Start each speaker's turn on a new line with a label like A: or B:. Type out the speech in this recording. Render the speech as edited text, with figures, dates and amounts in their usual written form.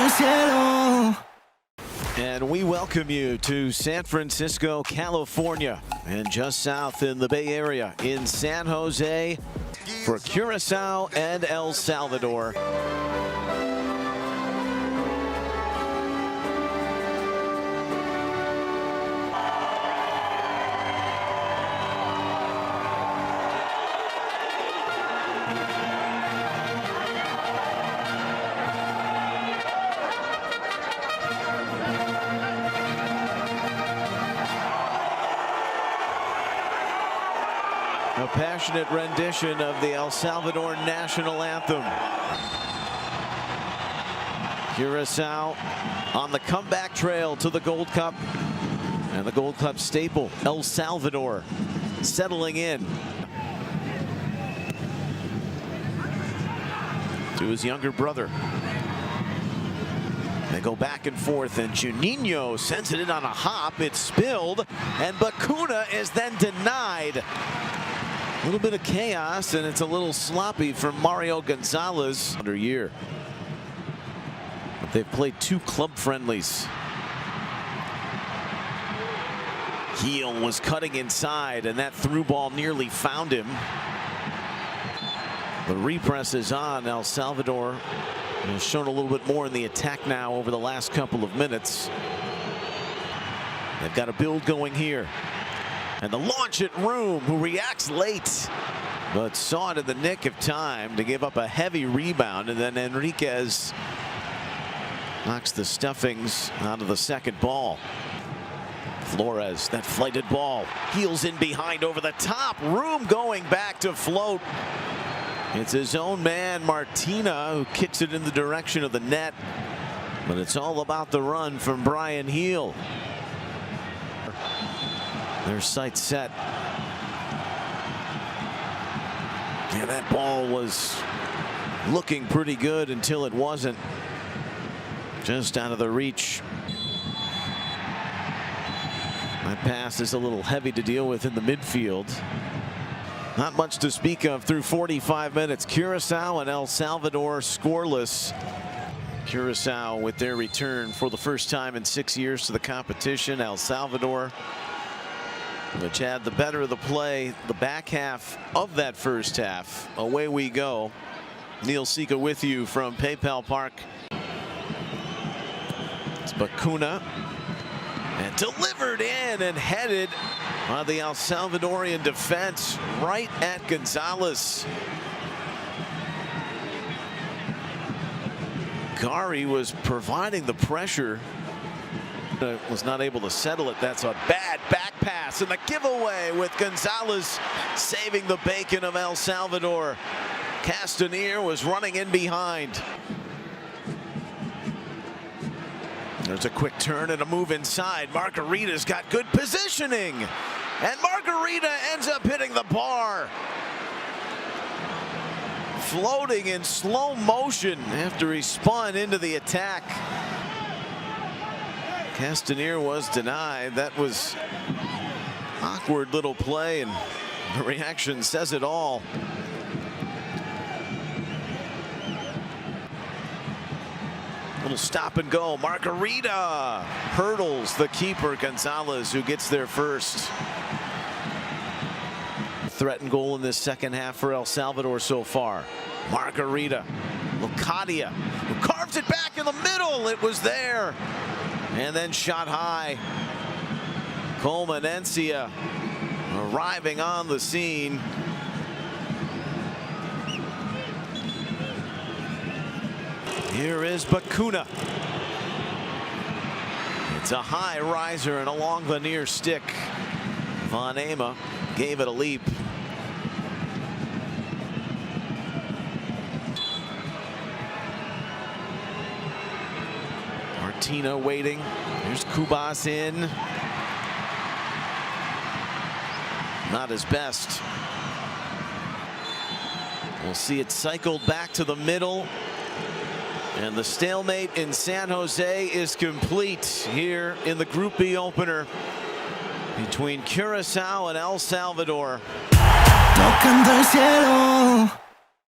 A: del cielo.
B: And we welcome you to San Francisco, California, and just south in the Bay Area in San Jose for Curacao and El Salvador. A passionate rendition of the El Salvador national anthem. Curacao on the comeback trail to the Gold Cup, and the Gold Cup staple, El Salvador, settling in to his younger brother. They go back and forth, and Juninho sends it in on a hop. It's spilled, and Bacuna is then denied. A little bit of chaos, and it's a little sloppy from Mario Gonzalez under year. But they've played 2 club friendlies. Heel was cutting inside, and that through ball nearly found him. The repress is on. El Salvador has shown a little bit more in the attack now over the last couple of minutes. They've got a build going here. And the launch at Room, who reacts late, but saw it in the nick of time to give up a heavy rebound. And then Enriquez knocks the stuffings out of the second ball. Flores, that flighted ball, heels in behind over the top. Room going back to float. It's his own man, Martina, who kicks it in the direction of the net. But it's all about the run from Brian Heel. Their sights set. Yeah, that ball was looking pretty good until it wasn't. Just out of the reach. That pass is a little heavy to deal with in the midfield. Not much to speak of through 45 minutes. Curacao and El Salvador scoreless. Curacao with their return for the first time in 6 years to the competition. El Salvador, which had the better of the play the back half of that first half. Away we go. Neil Sika with you from PayPal Park. It's Bacuna, and delivered in and headed by the El Salvadorian defense right at Gonzalez. Gari was providing the pressure. Was not able to settle it. That's a bad back pass, and the giveaway with Gonzalez saving the bacon of El Salvador. Castaneer was running in behind. There's a quick turn and a move inside. Margarita's got good positioning, and Margarita ends up hitting the bar. Floating in slow motion after he spun into the attack. Castaneer was denied. That was awkward little play, and the reaction says it all. Little stop and go. Margarita hurdles the keeper, Gonzalez, who gets there first. Threatened goal in this second half for El Salvador so far. Margarita, Locadia, who carves it back in the middle. It was there. And then shot high. Colmenencia arriving on the scene. Here is Bacuna. It's a high riser and along the near stick. Von Ema gave it a leap. Martina waiting. There's Kubas in. Not his best. We'll see it cycled back to the middle. And the stalemate in San Jose is complete here in the Group B opener between Curacao and El Salvador.
A: Tocando el cielo.